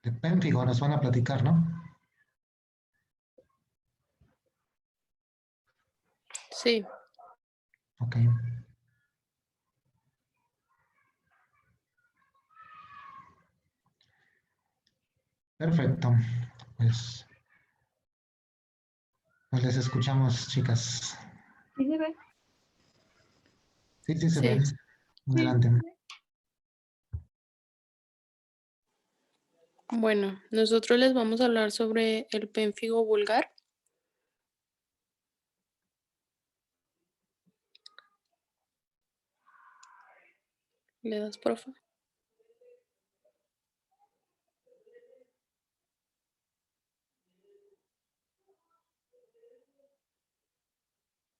De Pénfigo nos van a platicar, ¿no? Sí. Ok. Perfecto. Pues, pues les escuchamos, chicas. ¿Sí se ve? Sí, sí se Sí. ve. Adelante. Bueno, nosotros les vamos a hablar sobre el pénfigo vulgar. ¿Le das, profe?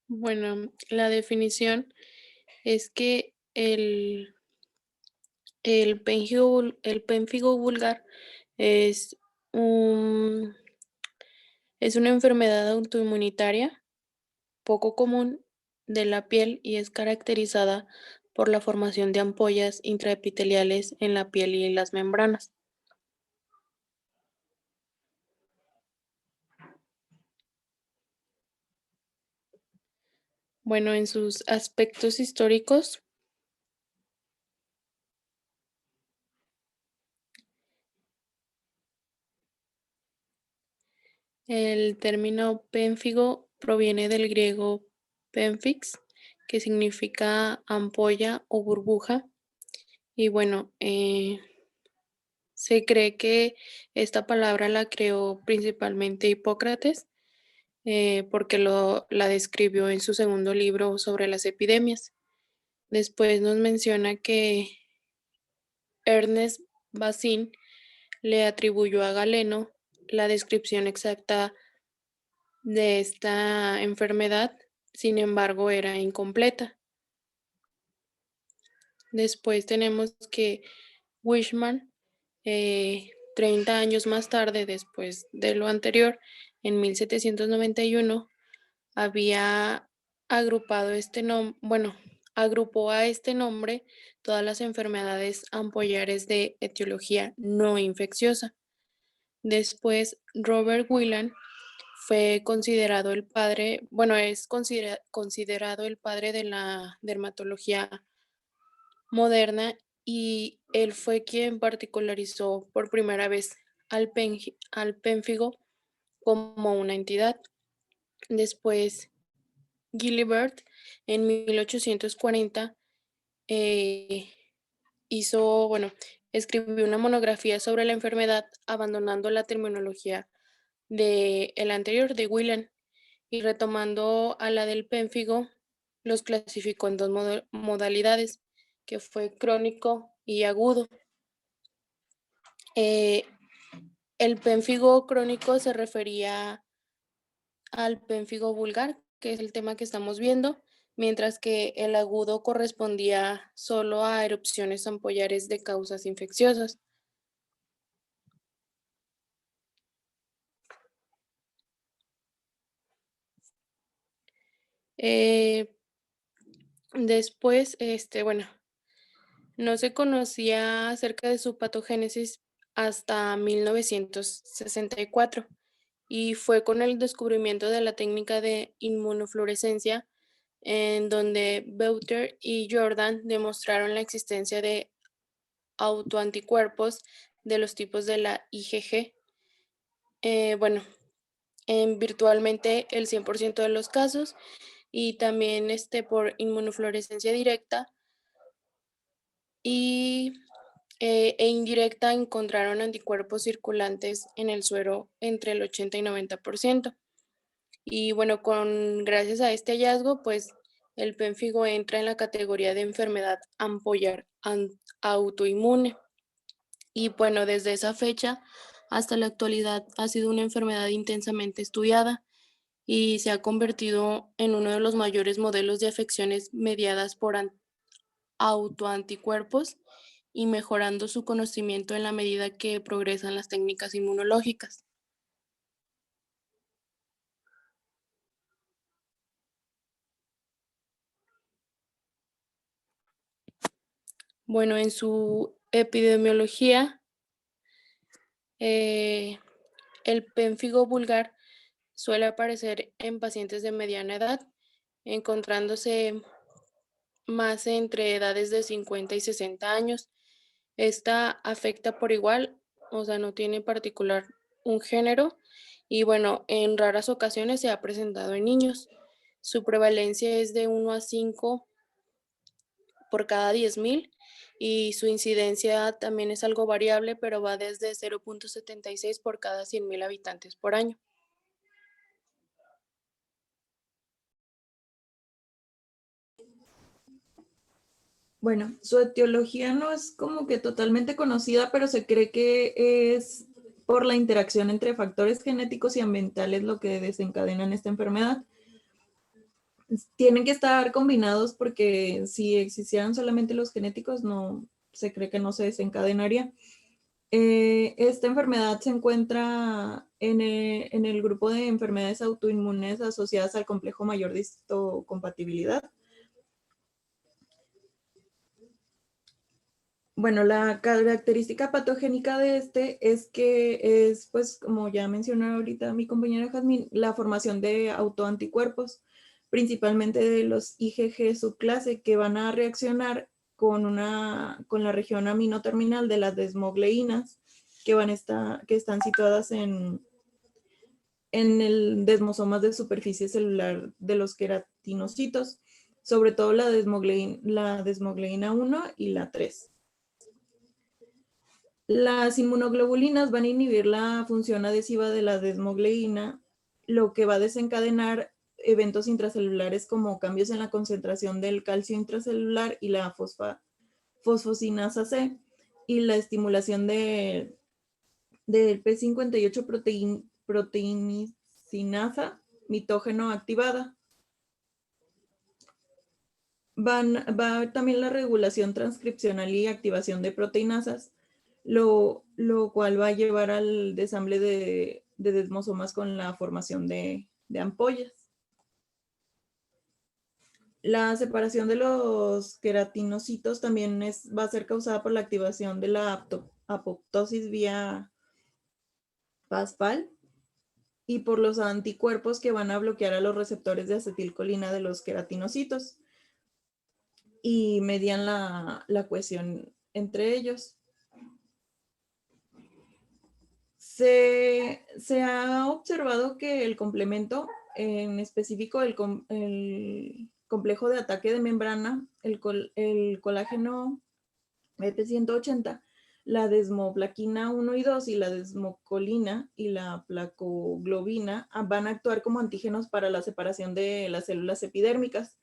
Bueno, la definición es que el pénfigo vulgar es un, es una enfermedad autoinmunitaria poco común de la piel y es caracterizada por la formación de ampollas intraepiteliales en la piel y en las membranas. Bueno, en sus aspectos históricos, el término pénfigo proviene del griego pemphix, que significa ampolla o burbuja. Y bueno, se cree que esta palabra la creó principalmente Hipócrates, porque la describió en su segundo libro sobre las epidemias. Después nos menciona que Ernest Bazin le atribuyó a Galeno la descripción exacta de esta enfermedad, sin embargo, era incompleta. Después tenemos que Wishman, 30 años más tarde, después de lo anterior, en 1791, había agrupado agrupó a este nombre todas las enfermedades ampollares de etiología no infecciosa. Después, Robert Whelan fue considerado el padre, es considerado el padre de la dermatología moderna y él fue quien particularizó por primera vez al pénfigo como una entidad. Después, Gilbert en 1840 eh, escribió una monografía sobre la enfermedad abandonando la terminología de el anterior de Whelan y retomando a la del pénfigo, los clasificó en dos modalidades, que fue crónico y agudo. Eh, el pénfigo crónico se refería al pénfigo vulgar, que es el tema que estamos viendo, mientras que el agudo correspondía solo a erupciones ampollares de causas infecciosas. Eh, Después, no se conocía acerca de su patogénesis hasta 1964 y fue con el descubrimiento de la técnica de inmunofluorescencia en donde Beuter y Jordan demostraron la existencia de autoanticuerpos de los tipos de la IgG. En virtualmente el 100% de los casos y también por inmunofluorescencia directa y e indirecta encontraron anticuerpos circulantes en el suero entre el 80 y 90%. Y bueno, gracias a este hallazgo, pues el pénfigo entra en la categoría de enfermedad ampollar autoinmune. Y bueno, desde esa fecha hasta la actualidad ha sido una enfermedad intensamente estudiada y se ha convertido en uno de los mayores modelos de afecciones mediadas por autoanticuerpos y mejorando su conocimiento en la medida que progresan las técnicas inmunológicas. Bueno, en su epidemiología Eh, el pénfigo vulgar suele aparecer en pacientes de mediana edad, encontrándose más entre edades de 50 y 60 años. Esta afecta por igual, o sea, no tiene particular un género y bueno, en raras ocasiones se ha presentado en niños. Su prevalencia es de 1 a 5 por cada 10.000 y su incidencia también es algo variable, pero va desde 0,76 por cada 100.000 habitantes por año. Bueno, su etiología no es como que totalmente conocida, pero se cree que es por la interacción entre factores genéticos y ambientales lo que desencadenan esta enfermedad. Tienen que estar combinados porque si existieran solamente los genéticos, no se cree que no se desencadenaría. Esta enfermedad se encuentra en el grupo de enfermedades autoinmunes asociadas al complejo mayor de histocompatibilidad. Bueno, la característica patogénica de este es que es, pues, como ya mencionó ahorita mi compañera Jazmín, la formación de autoanticuerpos, principalmente de los IgG subclase, que van a reaccionar con la región aminoterminal de las desmogleínas, que están situadas en el desmosomas de superficie celular de los queratinocitos, sobre todo la desmogleína 1 y la 3. Las inmunoglobulinas van a inhibir la función adhesiva de la desmogleína, lo que va a desencadenar eventos intracelulares como cambios en la concentración del calcio intracelular y la fosfosinasa C, y la estimulación del P58 proteincinasa mitógeno activada. Va también la regulación transcripcional y activación de proteinasas, lo cual va a llevar al desamble de desmosomas con la formación de ampollas. La separación de los queratinocitos también va a ser causada por la activación de la apoptosis vía PASPAL y por los anticuerpos que van a bloquear a los receptores de acetilcolina de los queratinocitos y median la cohesión entre ellos. Se ha observado que el complemento, en específico el complejo de ataque de membrana, el colágeno EP180, la desmoplaquina 1 y 2 y la desmocolina y la placoglobina van a actuar como antígenos para la separación de las células epidérmicas.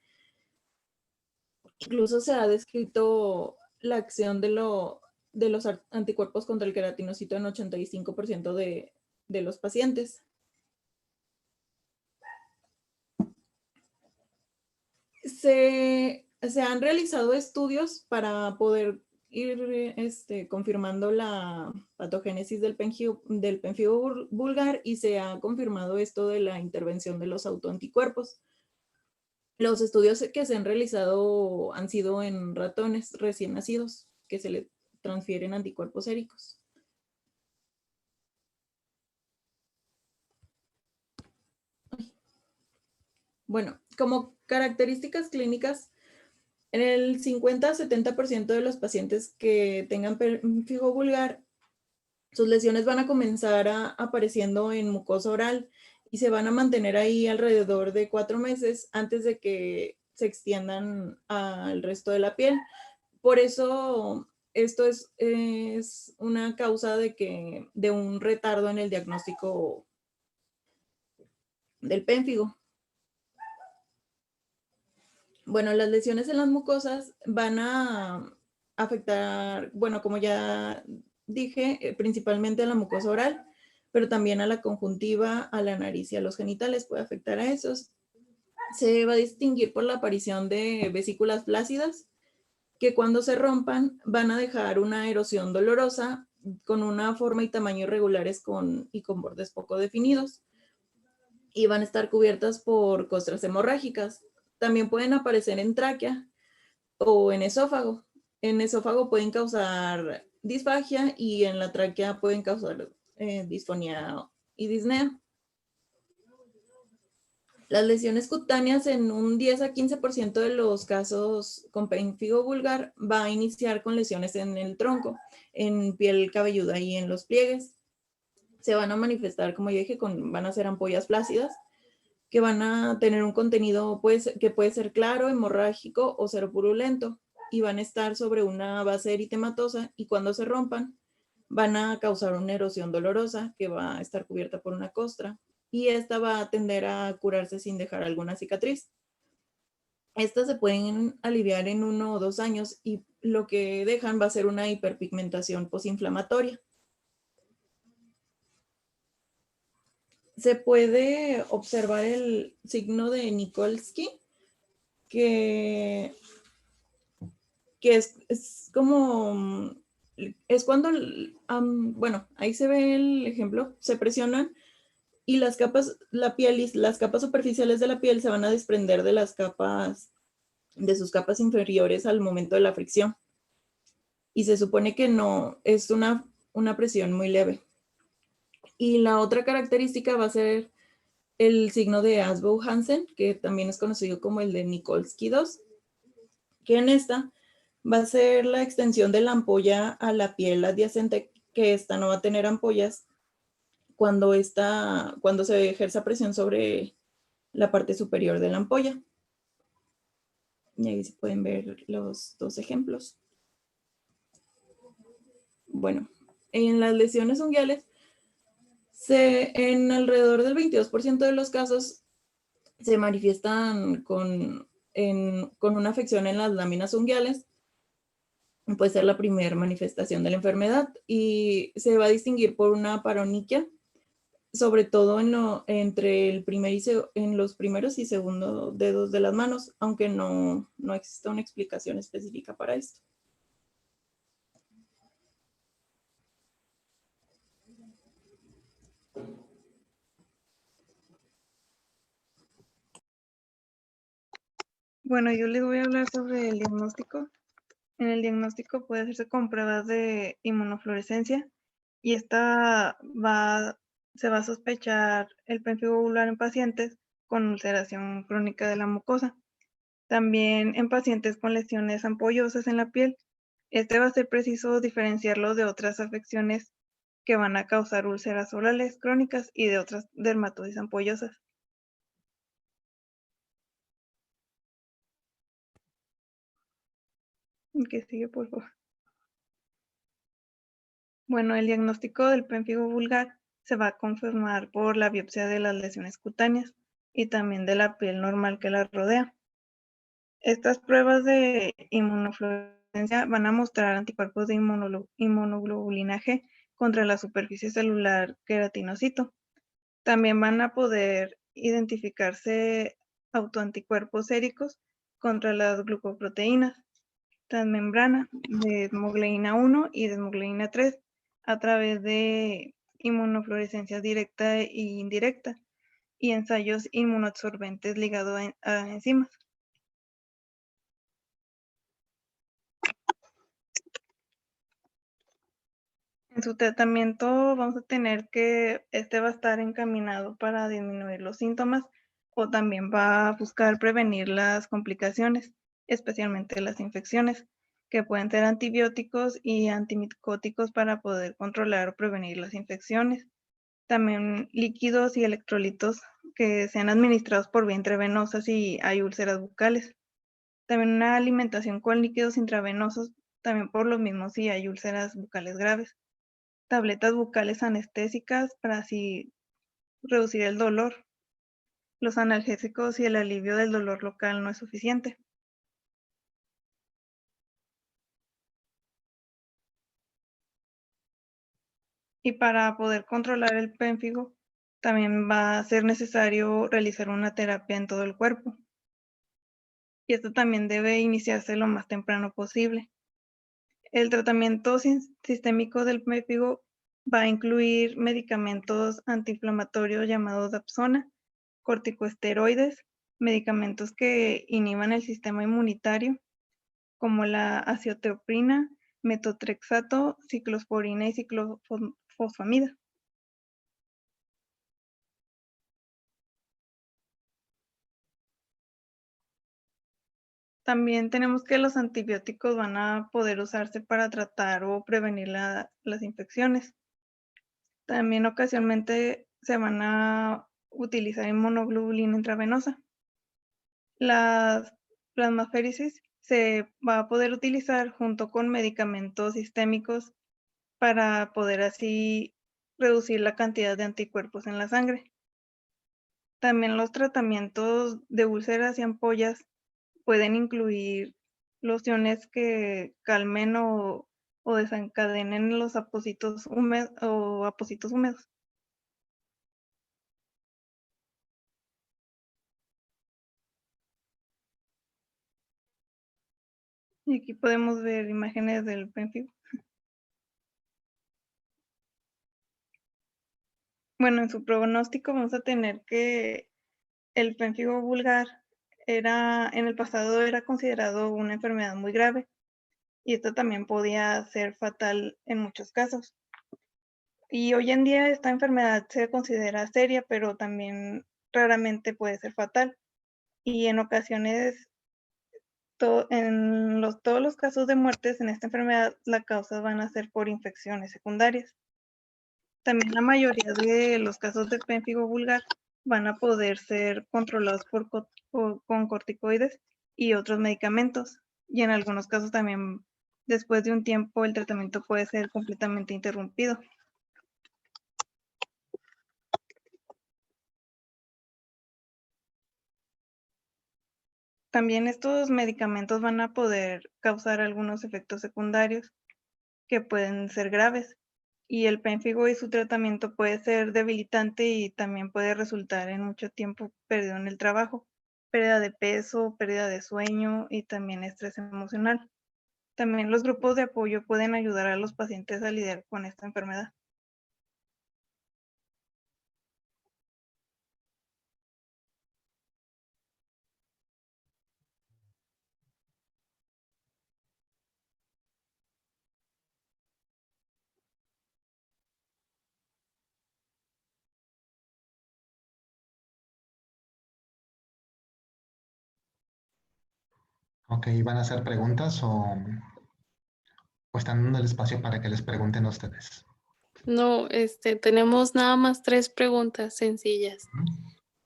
Incluso se ha descrito la acción de los anticuerpos contra el queratinocito en 85% de los pacientes. Se han realizado estudios para poder ir confirmando la patogénesis del pénfigo vulgar y se ha confirmado esto de la intervención de los autoanticuerpos. Los estudios que se han realizado han sido en ratones recién nacidos que se le transfieren anticuerpos séricos. Bueno, como características clínicas, en el 50-70% de los pacientes que tengan pénfigo vulgar, sus lesiones van a comenzar apareciendo en mucosa oral y se van a mantener ahí alrededor de 4 meses antes de que se extiendan al resto de la piel. Por eso, esto es una causa de un retardo en el diagnóstico del pénfigo. Bueno, las lesiones en las mucosas van a afectar, bueno, como ya dije, principalmente a la mucosa oral, pero también a la conjuntiva, a la nariz y a los genitales puede afectar a esos. Se va a distinguir por la aparición de vesículas flácidas, que cuando se rompan van a dejar una erosión dolorosa con una forma y tamaño irregulares y con bordes poco definidos, y van a estar cubiertas por costras hemorrágicas. También pueden aparecer en tráquea o en esófago. En esófago pueden causar disfagia y en la tráquea pueden causar disfonía y disnea. Las lesiones cutáneas en un 10 a 15% de los casos con pénfigo vulgar va a iniciar con lesiones en el tronco, en piel cabelluda y en los pliegues. Se van a manifestar, como ya dije, van a ser ampollas flácidas que van a tener un contenido que puede ser claro, hemorrágico o seropurulento, y van a estar sobre una base eritematosa, y cuando se rompan van a causar una erosión dolorosa que va a estar cubierta por una costra, y esta va a tender a curarse sin dejar alguna cicatriz. Estas se pueden aliviar en 1 o 2 años, y lo que dejan va a ser una hiperpigmentación posinflamatoria. Se puede observar el signo de Nikolsky, que es como, es cuando, bueno, ahí se ve el ejemplo, se presionan y las capas, la piel y las capas superficiales de la piel se van a desprender de las capas, de sus capas inferiores al momento de la fricción. Y se supone que no, es una presión muy leve. Y la otra característica va a ser el signo de Asbow-Hansen, que también es conocido como el de Nikolsky 2, que en esta va a ser la extensión de la ampolla a la piel adyacente, que esta no va a tener ampollas cuando se ejerza presión sobre la parte superior de la ampolla. Y ahí se pueden ver los 2 ejemplos. Bueno, en las lesiones unguiales, en alrededor del 22% de los casos se manifiestan con una afección en las láminas unguiales. Puede ser la primera manifestación de la enfermedad, y se va a distinguir por una paroniquia, sobre todo en los primeros y segundos dedos de las manos, aunque no existe una explicación específica para esto. Bueno, yo les voy a hablar sobre el diagnóstico. En el diagnóstico puede hacerse con pruebas de inmunofluorescencia, y se va a sospechar el pénfigo vulvar en pacientes con ulceración crónica de la mucosa. También en pacientes con lesiones ampollosas en la piel. Va a ser preciso diferenciarlo de otras afecciones que van a causar úlceras orales crónicas y de otras dermatosis ampollosas. ¿Qué sigue, por favor? Bueno, el diagnóstico del pénfigo vulgar se va a confirmar por la biopsia de las lesiones cutáneas y también de la piel normal que la rodea. Estas pruebas de inmunofluorescencia van a mostrar anticuerpos de inmunoglobulina G contra la superficie celular queratinocito. También van a poder identificarse autoanticuerpos séricos contra las glucoproteínas transmembrana de desmogleína 1 y desmogleína 3 a través de inmunofluorescencia directa e indirecta y ensayos inmunoabsorbentes ligados a enzimas. En su tratamiento vamos a tener que va a estar encaminado para disminuir los síntomas, o también va a buscar prevenir las complicaciones, especialmente las infecciones, que pueden ser antibióticos y antimicóticos para poder controlar o prevenir las infecciones. También líquidos y electrolitos que sean administrados por vía intravenosa si hay úlceras bucales. También una alimentación con líquidos intravenosos, también por lo mismo si hay úlceras bucales graves. Tabletas bucales anestésicas para así reducir el dolor. Los analgésicos y el alivio del dolor local no es suficiente. Y para poder controlar el pénfigo, también va a ser necesario realizar una terapia en todo el cuerpo. Y esto también debe iniciarse lo más temprano posible. El tratamiento sistémico del pénfigo va a incluir medicamentos antiinflamatorios llamados Dapsona, corticosteroides, medicamentos que inhiban el sistema inmunitario, como la acetoprina, metotrexato, ciclosporina y ciclofosfamida. También tenemos que los antibióticos van a poder usarse para tratar o prevenir las infecciones. También ocasionalmente se van a utilizar inmunoglobulina intravenosa. Las plasmaféresis se va a poder utilizar junto con medicamentos sistémicos para poder así reducir la cantidad de anticuerpos en la sangre. También los tratamientos de úlceras y ampollas pueden incluir lociones que calmen o desencadenen los apósitos húmedos. Y aquí podemos ver imágenes del pénfigo. Bueno, en su pronóstico vamos a tener que el pénfigo vulgar en el pasado era considerado una enfermedad muy grave y esto también podía ser fatal en muchos casos. Y hoy en día esta enfermedad se considera seria, pero también raramente puede ser fatal. Y en ocasiones, todos los casos de muertes en esta enfermedad, la causa van a ser por infecciones secundarias. También la mayoría de los casos de pénfigo vulgar van a poder ser controlados con corticoides y otros medicamentos. Y en algunos casos también, después de un tiempo, el tratamiento puede ser completamente interrumpido. También estos medicamentos van a poder causar algunos efectos secundarios que pueden ser graves. Y el pénfigo y su tratamiento puede ser debilitante y también puede resultar en mucho tiempo perdido en el trabajo, pérdida de peso, pérdida de sueño y también estrés emocional. También los grupos de apoyo pueden ayudar a los pacientes a lidiar con esta enfermedad. Ok, ¿van a hacer preguntas o están dando el espacio para que les pregunten a ustedes? No, tenemos nada más 3 preguntas sencillas.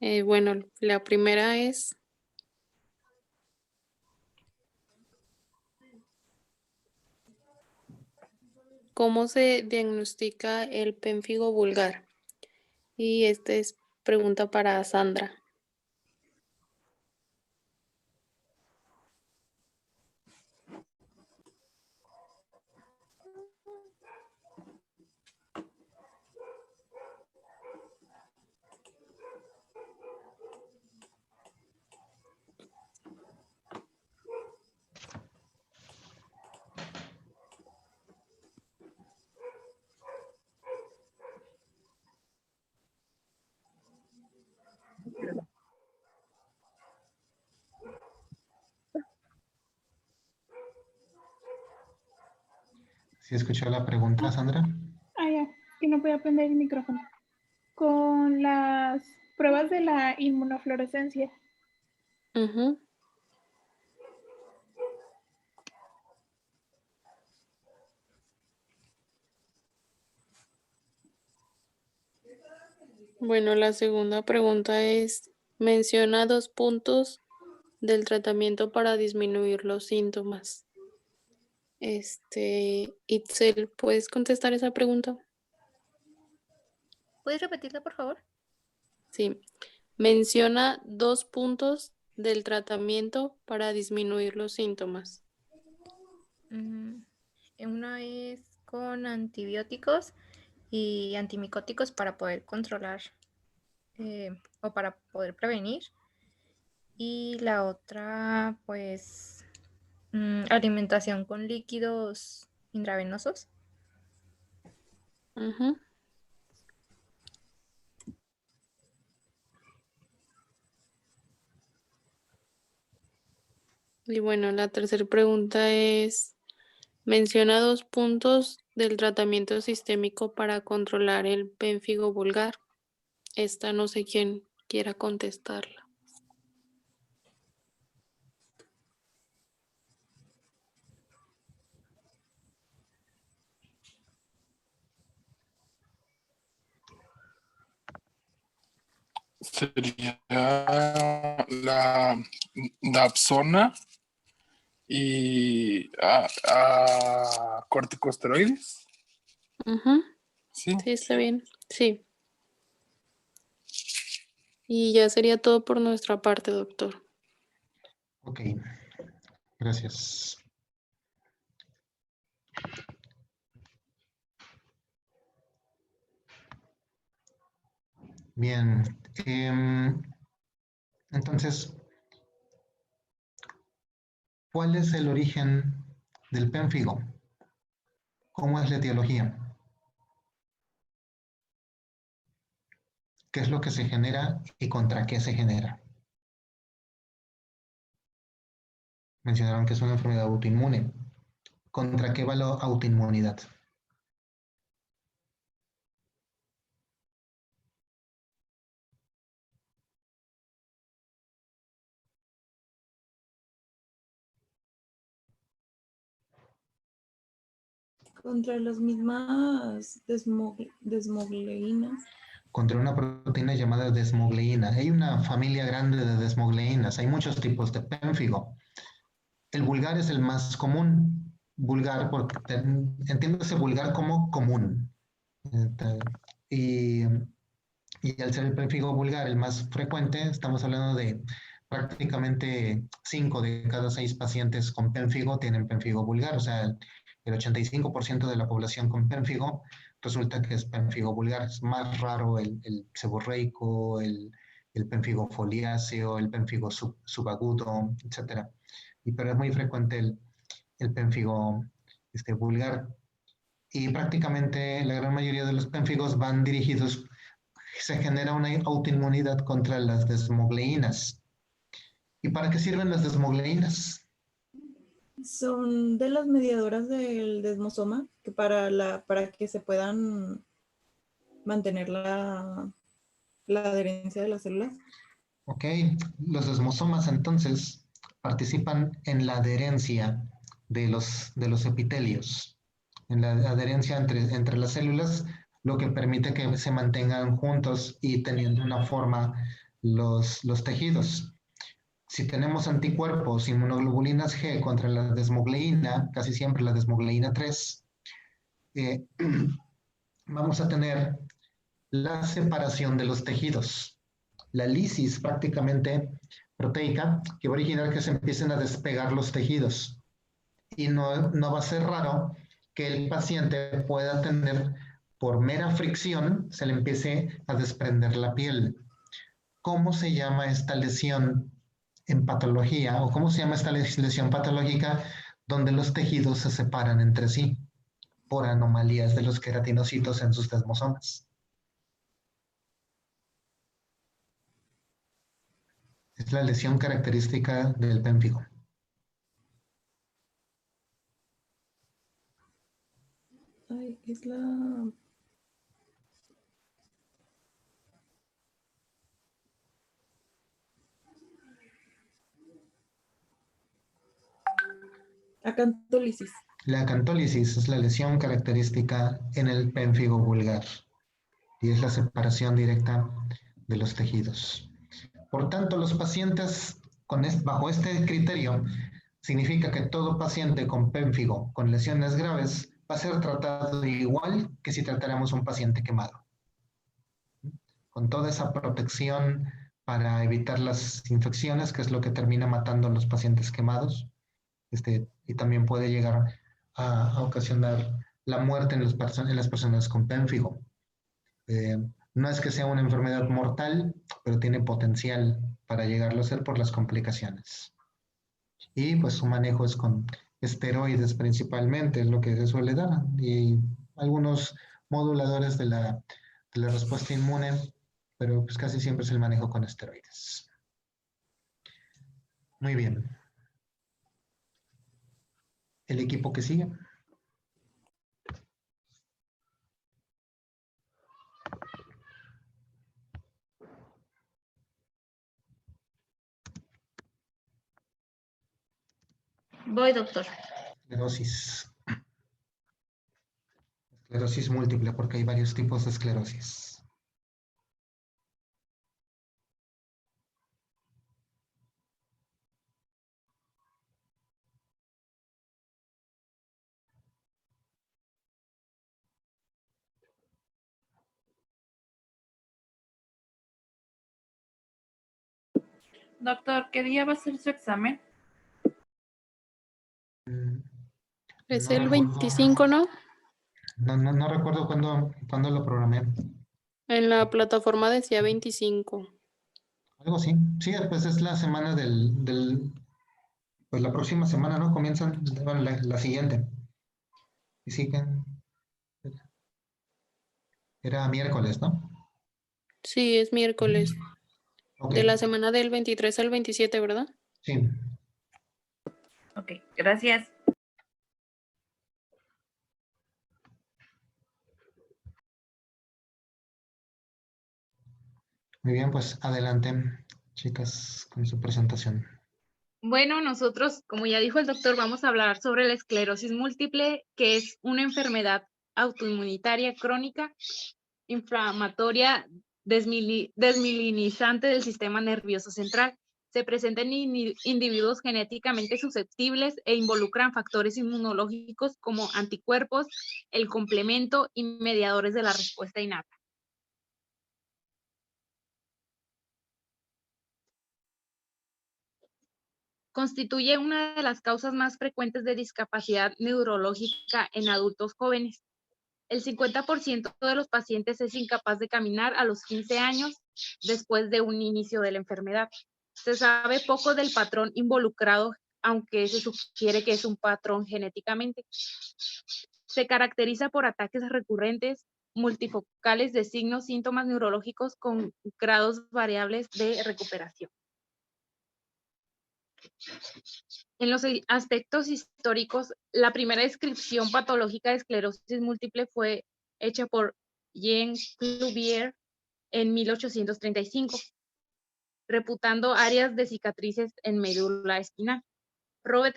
¿Mm? Bueno, la primera es, ¿cómo se diagnostica el pénfigo vulgar? Y esta es pregunta para Sandra. ¿Sí escuchó la pregunta, Sandra? Ah, ya, que no podía prender el micrófono. Con las pruebas de la inmunofluorescencia. Ujú. Bueno, la segunda pregunta es, menciona 2 puntos del tratamiento para disminuir los síntomas. Itzel, ¿puedes contestar esa pregunta? ¿Puedes repetirla, por favor? Sí. Menciona 2 puntos del tratamiento para disminuir los síntomas. Una es con antibióticos y antimicóticos para poder controlar o para poder prevenir. Y la otra, pues, alimentación con líquidos intravenosos. Ujú. Y bueno, la tercera pregunta es, menciona 2 puntos del tratamiento sistémico para controlar el pénfigo vulgar. Esta no sé quién quiera contestarla. sería la dapsona y corticosteroides. Ujú, Sí. sí, está bien. Sí. Y ya sería todo por nuestra parte, doctor. Ok, gracias. Bien, entonces, ¿cuál es el origen del pénfigo? ¿Cómo es la etiología? ¿Qué es lo que se genera y contra qué se genera? Mencionaron que es una enfermedad autoinmune. ¿Contra qué va la autoinmunidad? Contra las mismas desmogleínas. Contra una proteína llamada desmogleína. Hay una familia grande de desmogleínas. Hay muchos tipos de pénfigo. El vulgar es el más común. Vulgar, porque entiéndase vulgar como común. Y, y al ser el pénfigo vulgar el más frecuente, estamos hablando de prácticamente 5 de cada 6 pacientes con pénfigo tienen pénfigo vulgar. O sea, el 85% de la población con pénfigo resulta que es pénfigo vulgar. Es más raro el seborreico, el pénfigo foliáceo, el pénfigo subagudo, etc. Pero es muy frecuente el pénfigo vulgar. Y prácticamente la gran mayoría de los pénfigos van dirigidos, se genera una autoinmunidad contra las desmogleínas. ¿Y para qué sirven las desmogleínas? Son de las mediadoras del desmosoma que para que se puedan mantener la adherencia de las células. Ok, los desmosomas entonces participan en la adherencia de los epitelios, en la adherencia entre las células, lo que permite que se mantengan juntos y teniendo una forma los tejidos. Si tenemos anticuerpos, inmunoglobulinas G contra la desmogleína, casi siempre la desmogleína 3, vamos a tener la separación de los tejidos, la lisis prácticamente proteica, que va a originar que se empiecen a despegar los tejidos. Y no va a ser raro que el paciente pueda tener, por mera fricción, se le empiece a desprender la piel. ¿Cómo se llama esta lesión en patología o cómo se llama esta lesión patológica donde los tejidos se separan entre sí por anomalías de los queratinocitos en sus desmosomas? Es la lesión característica del pénfigo. Ay, es la... acantólisis. La acantólisis es la lesión característica en el pénfigo vulgar y es la separación directa de los tejidos. Por tanto, los pacientes bajo este criterio significa que todo paciente con pénfigo con lesiones graves va a ser tratado igual que si tratáramos un paciente quemado, con toda esa protección para evitar las infecciones, que es lo que termina matando a los pacientes quemados, y también puede llegar a ocasionar la muerte en las personas con pénfigo. No es que sea una enfermedad mortal, pero tiene potencial para llegarlo a ser por las complicaciones. Y pues su manejo es con esteroides principalmente, es lo que se suele dar, y algunos moduladores de la respuesta inmune, pero pues casi siempre es el manejo con esteroides. Muy bien. El equipo que sigue. Voy, doctor. Esclerosis. Esclerosis múltiple, porque hay varios tipos de esclerosis. Doctor, ¿qué día va a ser su examen? Es No el recuerdo, 25, ¿no? no recuerdo cuándo lo programé. En la plataforma decía 25. Algo así. Sí, pues es la semana pues la próxima semana, ¿no? Comienzan, bueno, la siguiente. Y siguen, era miércoles, ¿no? Sí, es miércoles. Ok, De la semana del 23 al 27, ¿verdad? sí. Ok, gracias. Muy bien, pues adelante, chicas, con su presentación. Bueno, nosotros, como ya dijo el doctor, vamos a hablar sobre la esclerosis múltiple, que es una enfermedad autoinmunitaria crónica, inflamatoria, desmielinizante del sistema nervioso central. Se presenta en individuos genéticamente susceptibles e involucran factores inmunológicos como anticuerpos, el complemento y mediadores de la respuesta innata. Constituye una de las causas más frecuentes de discapacidad neurológica en adultos jóvenes. El 50% de los pacientes es incapaz de caminar a los 15 años después de un inicio de la enfermedad. Se sabe poco del patrón involucrado, aunque se sugiere que es un patrón genéticamente. Se caracteriza por ataques recurrentes, multifocales de signos, síntomas neurológicos con grados variables de recuperación. En los aspectos históricos, la primera descripción patológica de esclerosis múltiple fue hecha por Jean Cuvier en 1835, reputando áreas de cicatrices en médula espinal. Robert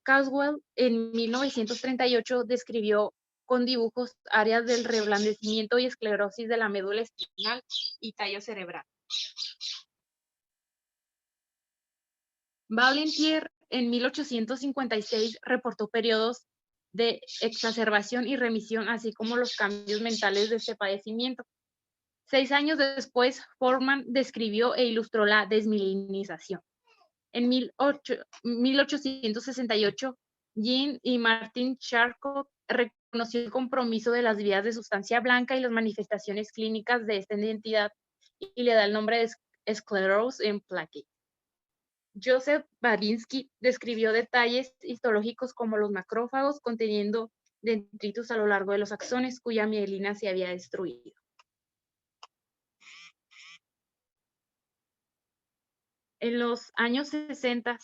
Caswell en 1938 describió con dibujos áreas del reblandecimiento y esclerosis de la médula espinal y tallo cerebral. Valentier en 1856 reportó periodos de exacerbación y remisión, así como los cambios mentales de este padecimiento. 6 años después, Forman describió e ilustró la desmielinización. En 1868, Jean y Martin Charcot reconoció el compromiso de las vías de sustancia blanca y las manifestaciones clínicas de esta identidad y le da el nombre de esclerosis en plaque. Joseph Babinski describió detalles histológicos como los macrófagos conteniendo dendritos a lo largo de los axones cuya mielina se había destruido. En los años 60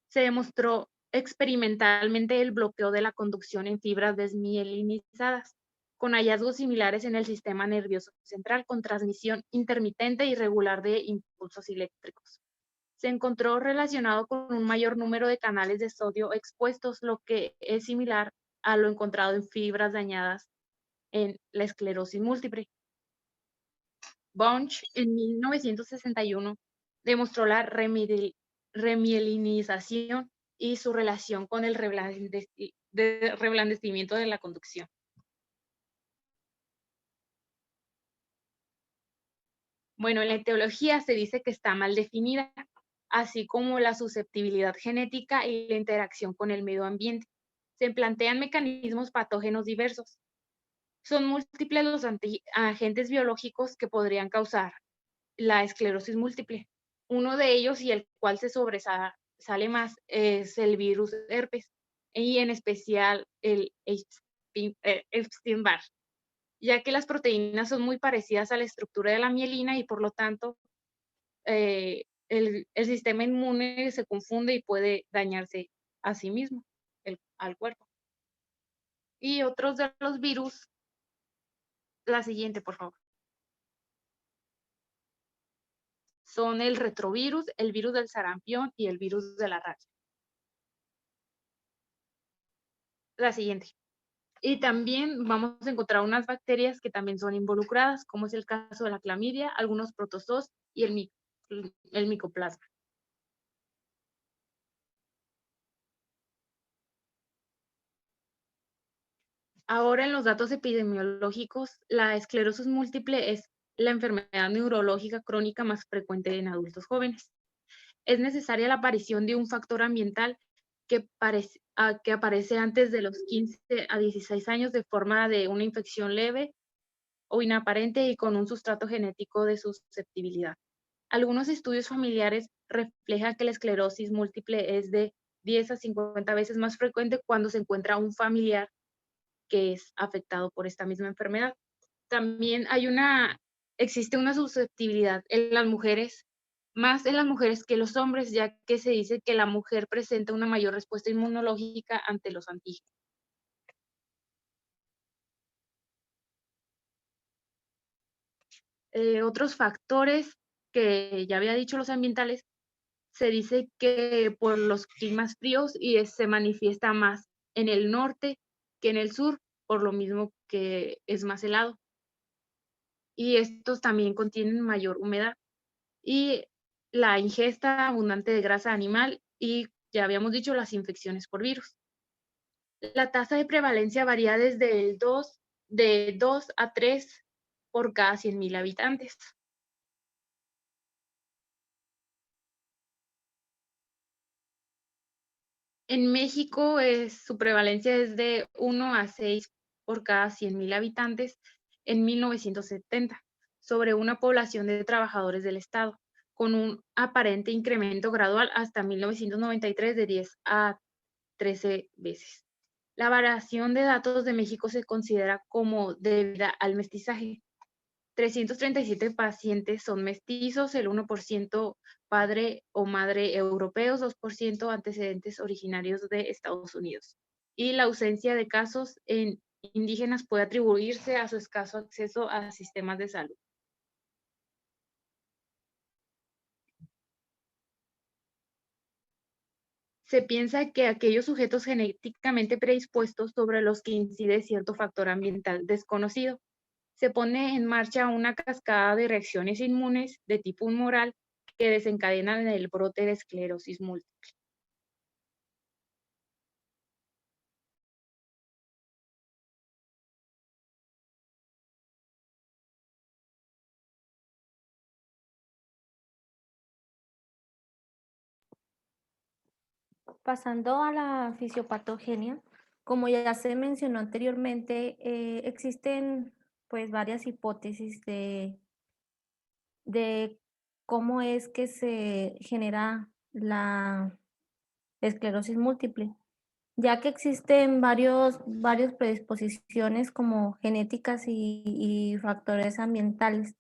se demostró experimentalmente el bloqueo de la conducción en fibras desmielinizadas, con hallazgos similares en el sistema nervioso central con transmisión intermitente y regular de impulsos eléctricos. Se encontró relacionado con un mayor número de canales de sodio expuestos, lo que es similar a lo encontrado en fibras dañadas en la esclerosis múltiple. Bunch en 1961 demostró la remielinización y su relación con el reblandecimiento de la conducción. Bueno, en la etiología se dice que está mal definida, así como la susceptibilidad genética y la interacción con el medio ambiente. Se plantean mecanismos patógenos diversos. Son múltiples los agentes biológicos que podrían causar la esclerosis múltiple. Uno de ellos, y el cual se sobresale más, es el virus herpes, y en especial el Epstein-Barr, ya que las proteínas son muy parecidas a la estructura de la mielina y por lo tanto el sistema inmune se confunde y puede dañarse a sí mismo, al cuerpo. Y otros de los virus, la siguiente, por favor. Son el retrovirus, el virus del sarampión y el virus de la rabia. La siguiente. Y también vamos a encontrar unas bacterias que también son involucradas, como es el caso de la clamidia, algunos protozoos y el micoplasma. Ahora en los datos epidemiológicos, la esclerosis múltiple es la enfermedad neurológica crónica más frecuente en adultos jóvenes. es necesaria la aparición de un factor ambiental que aparece antes de los 15 a 16 años de forma de una infección leve o inaparente y con un sustrato genético de susceptibilidad. Algunos estudios familiares reflejan que la esclerosis múltiple es de 10 a 50 veces más frecuente cuando se encuentra un familiar que es afectado por esta misma enfermedad. También existe una susceptibilidad en las mujeres, más en las mujeres que los hombres, ya que se dice que la mujer presenta una mayor respuesta inmunológica ante los antígenos. Otros factores que ya había dicho, los ambientales, se dice que por los climas fríos y se manifiesta más en el norte que en el sur, por lo mismo que es más helado. Y estos también contienen mayor humedad. Y la ingesta abundante de grasa animal y, ya habíamos dicho, las infecciones por virus. La tasa de prevalencia varía desde de 2 a 3 por cada 100.000 habitantes. En México su prevalencia es de 1 a 6 por cada 100.000 habitantes en 1970, sobre una población de trabajadores del Estado, con un aparente incremento gradual hasta 1993 de 10 a 13 veces. La variación de datos de México se considera como debida al mestizaje. 337 pacientes son mestizos, el 1% padre o madre europeos, 2% antecedentes originarios de Estados Unidos. Y la ausencia de casos en indígenas puede atribuirse a su escaso acceso a sistemas de salud. Se piensa que aquellos sujetos genéticamente predispuestos sobre los que incide cierto factor ambiental desconocido, se pone en marcha una cascada de reacciones inmunes de tipo humoral que desencadenan el brote de esclerosis múltiple. Pasando a la fisiopatogenia, como ya se mencionó anteriormente, existen pues varias hipótesis de cómo es que se genera la esclerosis múltiple, ya que existen varias predisposiciones como genéticas y factores ambientales,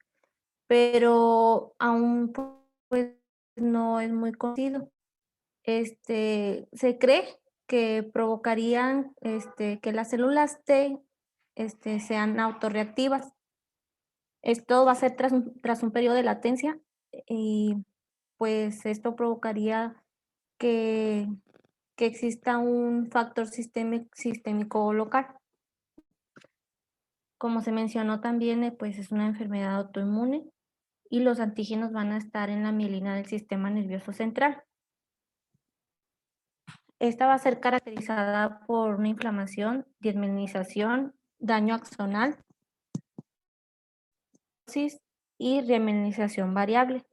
pero aún pues no es muy conocido. Se cree que provocarían que las células T sean autorreactivas. Esto va a ser tras un periodo de latencia y pues esto provocaría que exista un factor sistémico local. Como se mencionó también, pues es una enfermedad autoinmune y los antígenos van a estar en la mielina del sistema nervioso central. Esta va a ser caracterizada por una inflamación, desmielinización, daño axonal y remielinización variable.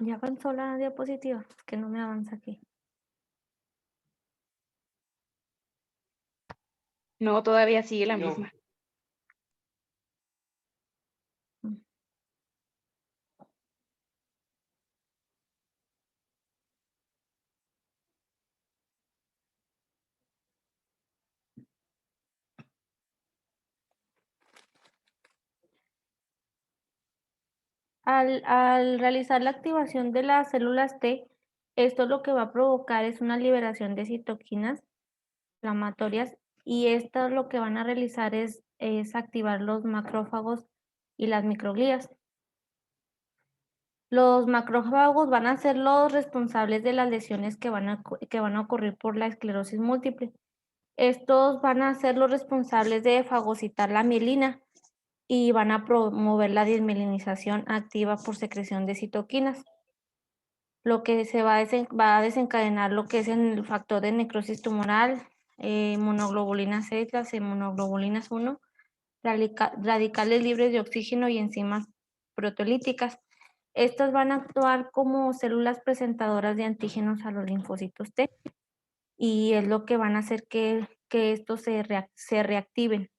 ¿Ya avanzó la diapositiva? Es que no me avanza aquí. No, todavía sigue la misma. Al realizar la activación de las células T, esto lo que va a provocar es una liberación de citoquinas inflamatorias y esto lo que van a realizar es activar los macrófagos y las microglías. Los macrófagos van a ser los responsables de las lesiones que van a ocurrir por la esclerosis múltiple. Estos van a ser los responsables de fagocitar la mielina y van a promover la desmielinización activa por secreción de citoquinas, lo que se va a desencadenar lo que es el factor de necrosis tumoral, inmunoglobulinas 6, las inmunoglobulinas 1, radicales libres de oxígeno y enzimas proteolíticas. Estas van a actuar como células presentadoras de antígenos a los linfocitos T y es lo que van a hacer que estos se reactiven.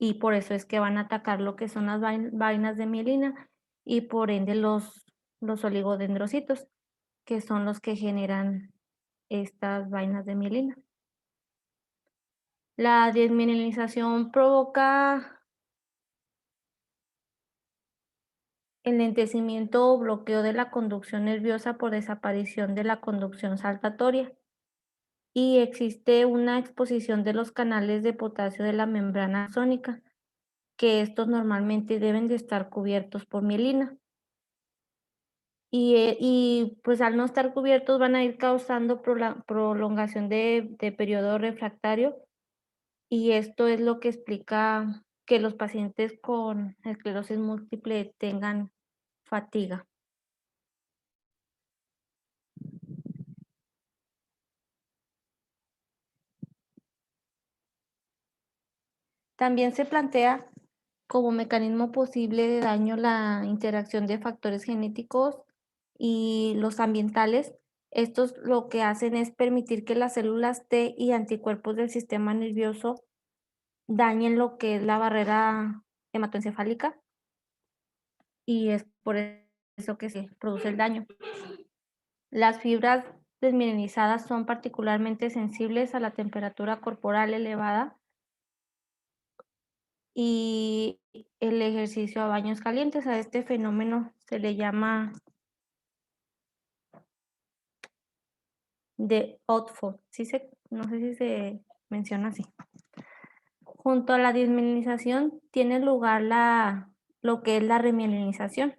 Y por eso es que van a atacar lo que son las vainas de mielina y por ende los oligodendrocitos, que son los que generan estas vainas de mielina. La desmielinización provoca el lentecimiento o bloqueo de la conducción nerviosa por desaparición de la conducción saltatoria y existe una exposición de los canales de potasio de la membrana axónica, que estos normalmente deben de estar cubiertos por mielina. Y pues al no estar cubiertos van a ir causando prolongación de periodo refractario y esto es lo que explica que los pacientes con esclerosis múltiple tengan fatiga. También se plantea como mecanismo posible de daño la interacción de factores genéticos y los ambientales. Estos lo que hacen es permitir que las células T y anticuerpos del sistema nervioso dañen lo que es la barrera hematoencefálica y es por eso que se produce el daño. Las fibras desmielinizadas son particularmente sensibles a la temperatura corporal elevada y el ejercicio a baños calientes. A este fenómeno se le llama de Otford. No sé si se menciona así. Junto a la desmielinización tiene lugar lo que es la remielinización,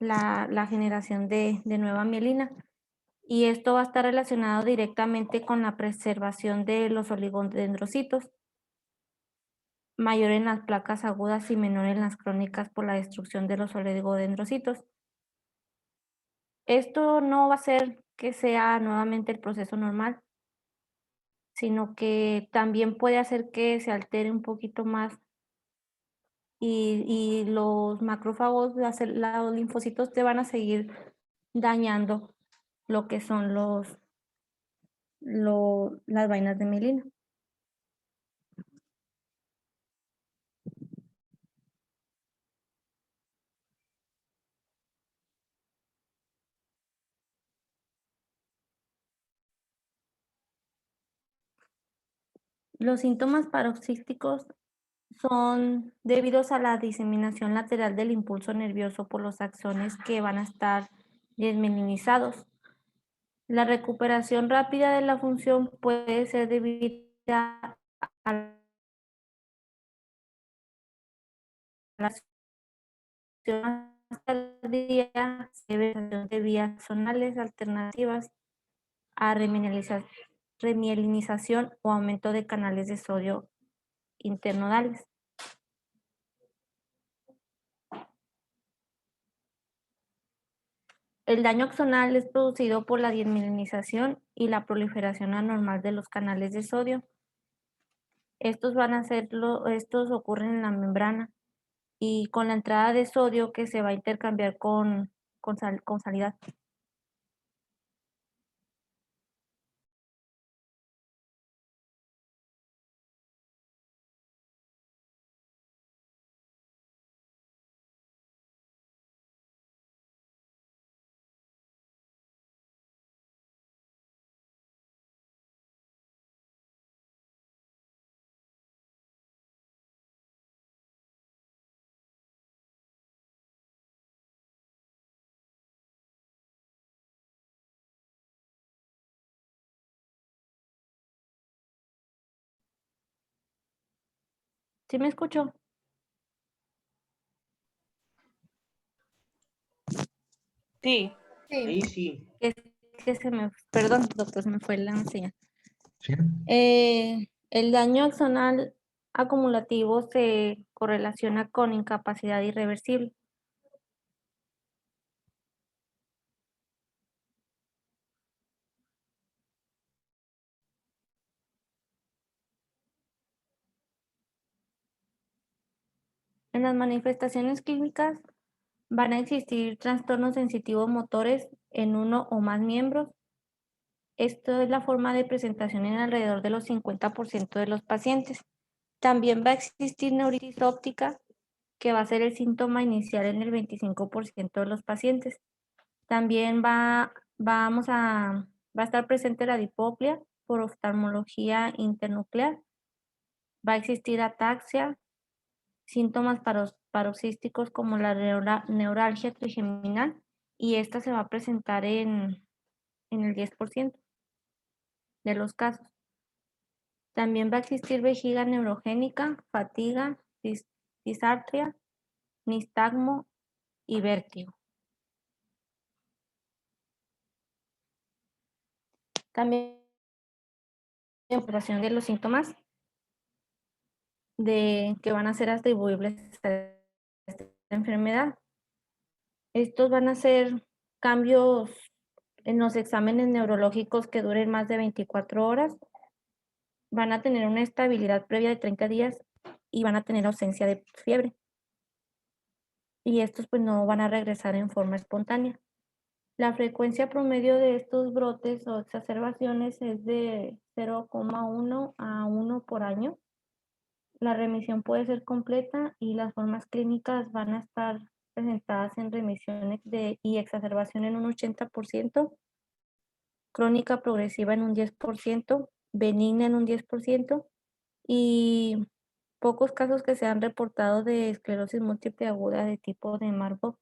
la generación de nueva mielina. Y esto va a estar relacionado directamente con la preservación de los oligodendrocitos, mayor en las placas agudas y menor en las crónicas por la destrucción de los oligodendrocitos. Esto no va a ser que sea nuevamente el proceso normal, sino que también puede hacer que se altere un poquito más y los macrófagos, los linfocitos te van a seguir dañando lo que son las vainas de mielina. Los síntomas paroxísticos son debidos a la diseminación lateral del impulso nervioso por los axones que van a estar desmielinizados. La recuperación rápida de la función puede ser debida a la acción tardía de vías axonales alternativas a remielinización o aumento de canales de sodio internodales. El daño axonal es producido por la desmielinización y la proliferación anormal de los canales de sodio. Estos ocurren en la membrana y con la entrada de sodio que se va a intercambiar con salida. ¿Sí me escuchó? Sí. Ahí sí. Perdón, doctor, se me fue la señal. Sí. El daño axonal acumulativo se correlaciona con incapacidad irreversible. En las manifestaciones clínicas van a existir trastornos sensitivos motores en uno o más miembros. Esto es la forma de presentación en alrededor de los 50% de los pacientes. También va a existir neuritis óptica, que va a ser el síntoma inicial en el 25% de los pacientes. También va a estar presente la diplopia por oftalmología internuclear. Va a existir ataxia, síntomas paroxísticos como la neuralgia trigeminal, y esta se va a presentar en el 10% de los casos. También va a existir vejiga neurogénica, fatiga, disartria, nistagmo y vértigo. También observación de los síntomas que van a ser atribuibles a esta enfermedad. Estos van a ser cambios en los exámenes neurológicos que duren más de 24 horas. Van a tener una estabilidad previa de 30 días y van a tener ausencia de fiebre. Y estos pues no van a regresar en forma espontánea. La frecuencia promedio de estos brotes o exacerbaciones es de 0,1 a 1 por año. La remisión puede ser completa y las formas clínicas van a estar presentadas en remisiones y exacerbación en un 80%, crónica progresiva en un 10%, benigna en un 10%, y pocos casos que se han reportado de esclerosis múltiple aguda de tipo de Marfan.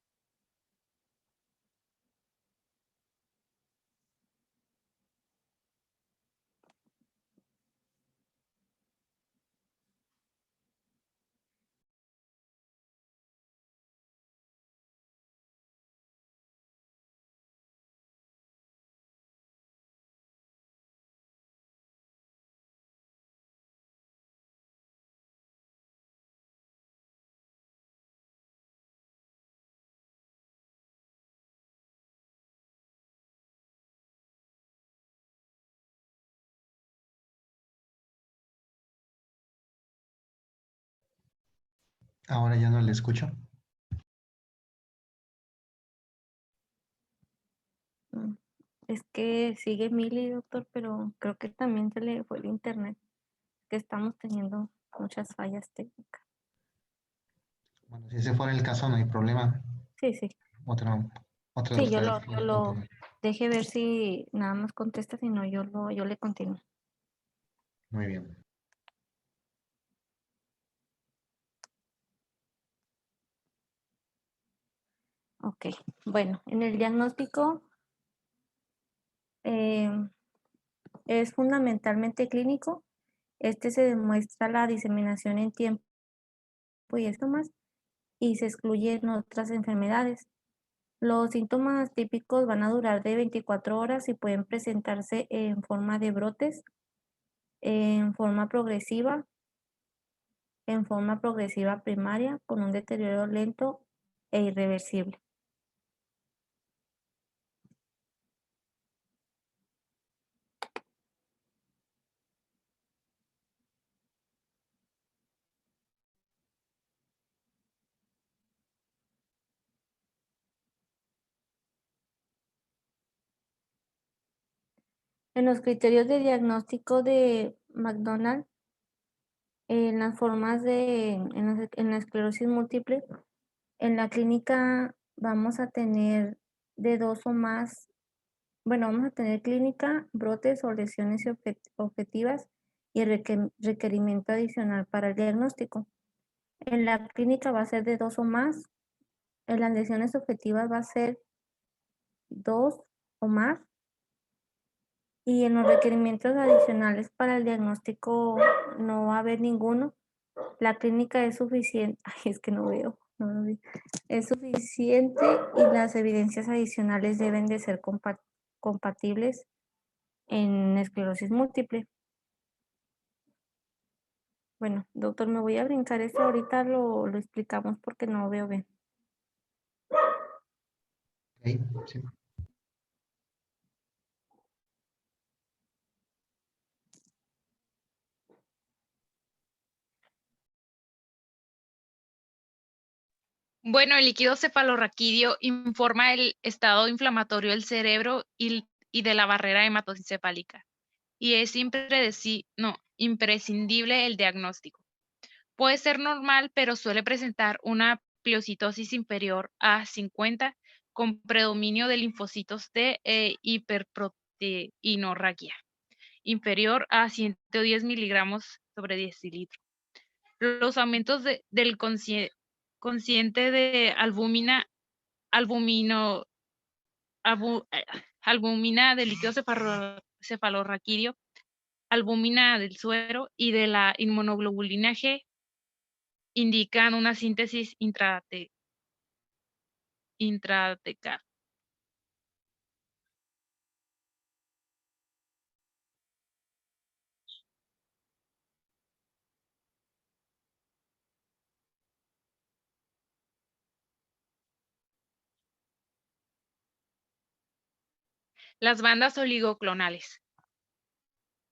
Ahora ya no le escucho. Es que sigue Mili, doctor, pero creo que también se le fue el internet, que estamos teniendo muchas fallas técnicas. Bueno, si ese fuera el caso, no hay problema. Sí, sí. Otra de Sí, ustedes puede continuar. deje ver si nada más contesta, si no yo le continúo. Muy bien. Ok, bueno, en el diagnóstico es fundamentalmente clínico. Este se demuestra la diseminación en tiempo y síntomas y se excluyen otras enfermedades. Los síntomas típicos van a durar de 24 horas y pueden presentarse en forma de brotes, en forma progresiva primaria, con un deterioro lento e irreversible. En los criterios de diagnóstico de McDonald, en las formas en la esclerosis múltiple, en la clínica vamos a tener de 2 o más, bueno, vamos a tener clínica, brotes o lesiones objetivas y requerimiento adicional para el diagnóstico. En la clínica va a ser de 2 o más, en las lesiones objetivas va a ser 2 o más, y en los requerimientos adicionales para el diagnóstico no va a haber ninguno. La clínica es suficiente, ay, es que no veo, es suficiente y las evidencias adicionales deben de ser compatibles en esclerosis múltiple. Bueno, doctor, me voy a brincar eso. Ahorita lo explicamos porque no veo bien. Ok, sí. Bueno, el líquido cefalorraquídeo informa el estado inflamatorio del cerebro y de la barrera hematoencefálica. Y es imprescindible el diagnóstico. Puede ser normal, pero suele presentar una pliocitosis inferior a 50 con predominio de linfocitos T e hiperproteinorraquia inferior a 110 miligramos sobre decilitro. Los aumentos del consciente de albúmina del líquido cefalorraquídeo, albúmina del suero y de la inmunoglobulina G indican una síntesis intratecal. Las bandas oligoclonales.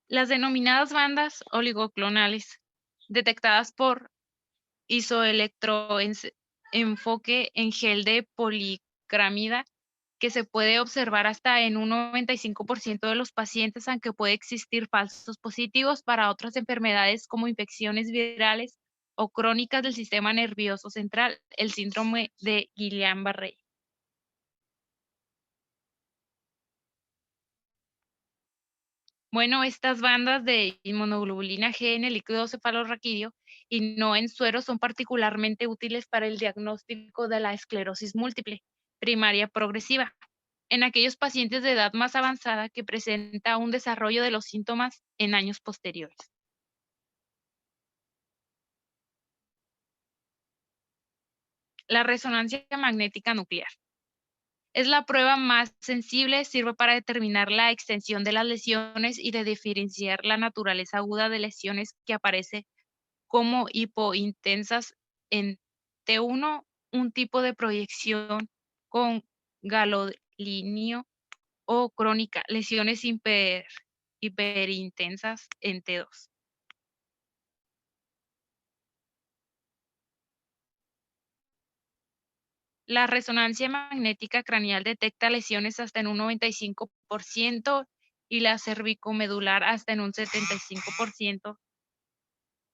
Las denominadas bandas oligoclonales, detectadas por isoelectroenfoque en gel de policramida, que se puede observar hasta en un 95% de los pacientes, aunque puede existir falsos positivos para otras enfermedades como infecciones virales o crónicas del sistema nervioso central, el síndrome de Guillain-Barré. Bueno, estas bandas de inmunoglobulina G en el líquido cefalorraquídeo y no en suero son particularmente útiles para el diagnóstico de la esclerosis múltiple primaria progresiva en aquellos pacientes de edad más avanzada que presenta un desarrollo de los síntomas en años posteriores. La resonancia magnética nuclear. Es la prueba más sensible, sirve para determinar la extensión de las lesiones y de diferenciar la naturaleza aguda de lesiones que aparece como hipointensas en T1, un tipo de proyección con galolinio o crónica, lesiones hiperintensas en T2. La resonancia magnética craneal detecta lesiones hasta en un 95% y la cervicomedular hasta en un 75%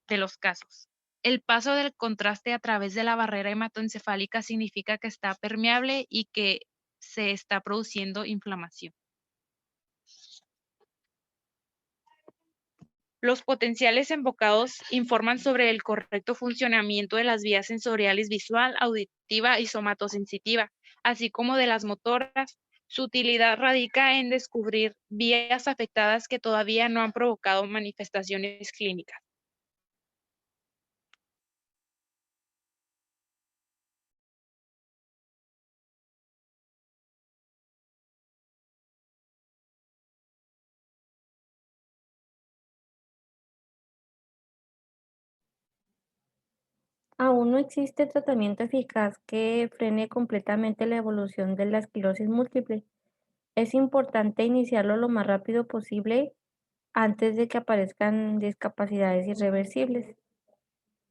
de los casos. El paso del contraste a través de la barrera hematoencefálica significa que está permeable y que se está produciendo inflamación. Los potenciales invocados informan sobre el correcto funcionamiento de las vías sensoriales visual, auditiva y somatosensitiva, así como de las motoras. Su utilidad radica en descubrir vías afectadas que todavía no han provocado manifestaciones clínicas. Aún no existe tratamiento eficaz que frene completamente la evolución de la esclerosis múltiple. Es importante iniciarlo lo más rápido posible antes de que aparezcan discapacidades irreversibles.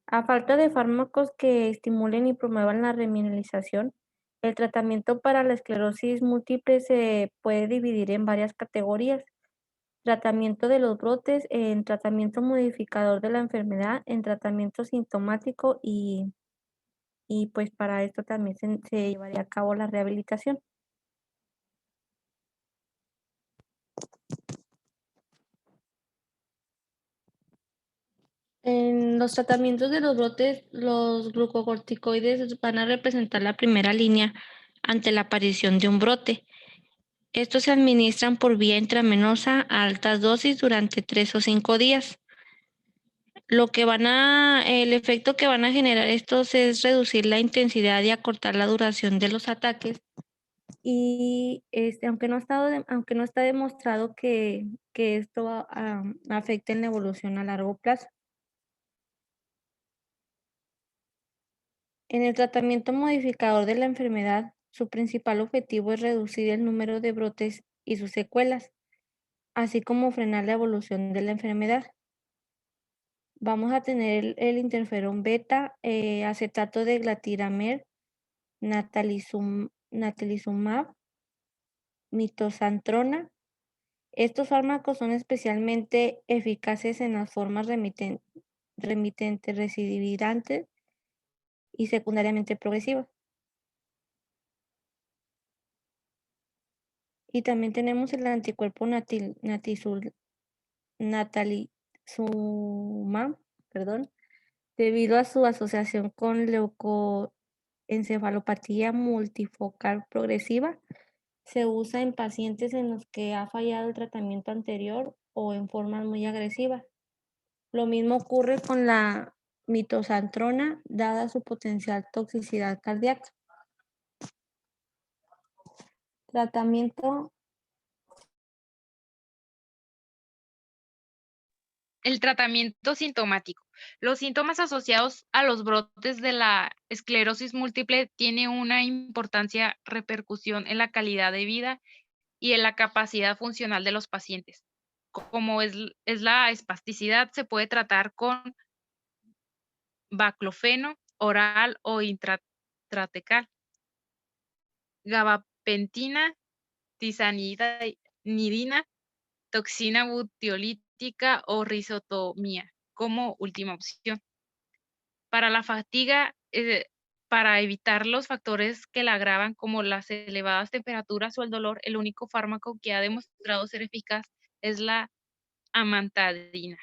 A falta de fármacos que estimulen y promuevan la remineralización, el tratamiento para la esclerosis múltiple se puede dividir en varias categorías: tratamiento de los brotes, en tratamiento modificador de la enfermedad, en tratamiento sintomático y pues para esto también se llevaría a cabo la rehabilitación. En los tratamientos de los brotes, los glucocorticoides van a representar la primera línea ante la aparición de un brote. Estos se administran por vía intravenosa a altas dosis durante 3 o 5 días. El efecto que van a generar estos es reducir la intensidad y acortar la duración de los ataques. Y aunque no está demostrado que esto afecte en la evolución a largo plazo. En el tratamiento modificador de la enfermedad, su principal objetivo es reducir el número de brotes y sus secuelas, así como frenar la evolución de la enfermedad. Vamos a tener el interferón beta, acetato de glatiramer, natalizumab, mitosantrona. Estos fármacos son especialmente eficaces en las formas remitentes, recidivantes y secundariamente progresivas. Y también tenemos el anticuerpo natalizumab, perdón, debido a su asociación con leucoencefalopatía multifocal progresiva. Se usa en pacientes en los que ha fallado el tratamiento anterior o en formas muy agresivas. Lo mismo ocurre con la mitosantrona, dada su potencial toxicidad cardíaca. Tratamiento. El tratamiento sintomático. Los síntomas asociados a los brotes de la esclerosis múltiple tienen una importancia repercusión en la calidad de vida y en la capacidad funcional de los pacientes. Como es la espasticidad, se puede tratar con baclofeno oral o intratecal, gabapentina, tizanidina, toxina butiolítica o risotomía como última opción. Para la fatiga, para evitar los factores que la agravan como las elevadas temperaturas o el dolor, el único fármaco que ha demostrado ser eficaz es la amantadina.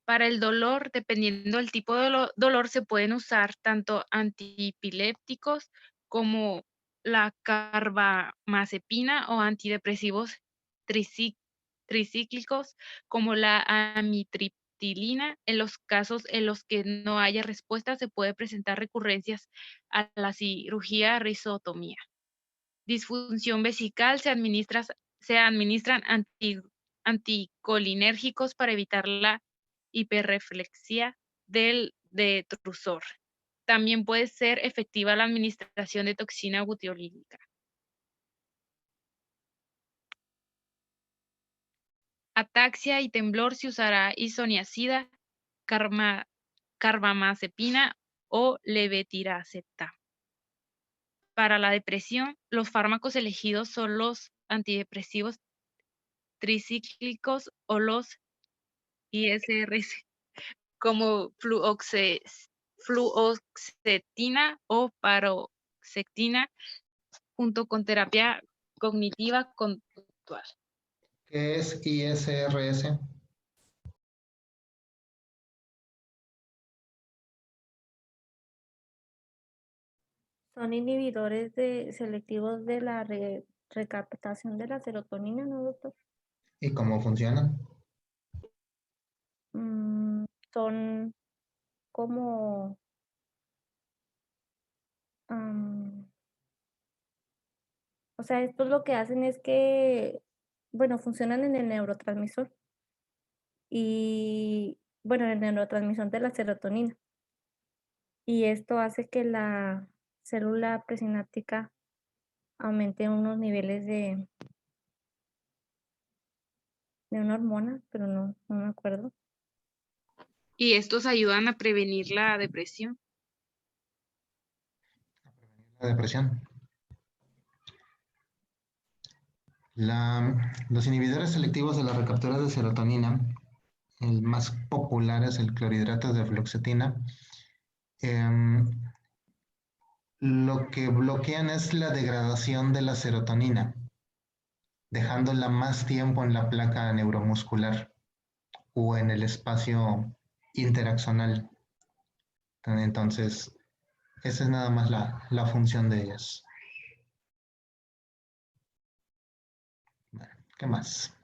Para el dolor, dependiendo del tipo de dolor, se pueden usar tanto antiepilépticos como la carbamazepina o antidepresivos tricíclicos como la amitriptilina. En los casos en los que no haya respuesta, se puede presentar recurrencias a la cirugía risotomía. Disfunción vesical, se administran anticolinérgicos para evitar la hiperreflexia del detrusor. También puede ser efectiva la administración de toxina butiolítica. Ataxia y temblor, se usará isoniazida, carbamazepina o levetiracetam. Para la depresión, los fármacos elegidos son los antidepresivos tricíclicos o los ISRS, como fluoxetina o paroxetina, junto con terapia cognitiva conductual. ¿Qué es ISRS? Son inhibidores selectivos de la recaptación de la serotonina, ¿no, doctor? ¿Y cómo funcionan? Son como o sea, estos lo que hacen es que, bueno, funcionan en el neurotransmisor y, bueno, en el neurotransmisor de la serotonina. Y esto hace que la célula presináptica aumente unos niveles de una hormona, pero no me acuerdo. Y estos ayudan a prevenir la depresión. La depresión. Los inhibidores selectivos de la recaptura de serotonina, el más popular es el clorhidrato de fluoxetina. Lo que bloquean es la degradación de la serotonina, dejándola más tiempo en la placa neuromuscular o en el espacio interaxonal. Entonces, esa es nada más la función de ellas. Bueno, ¿qué más?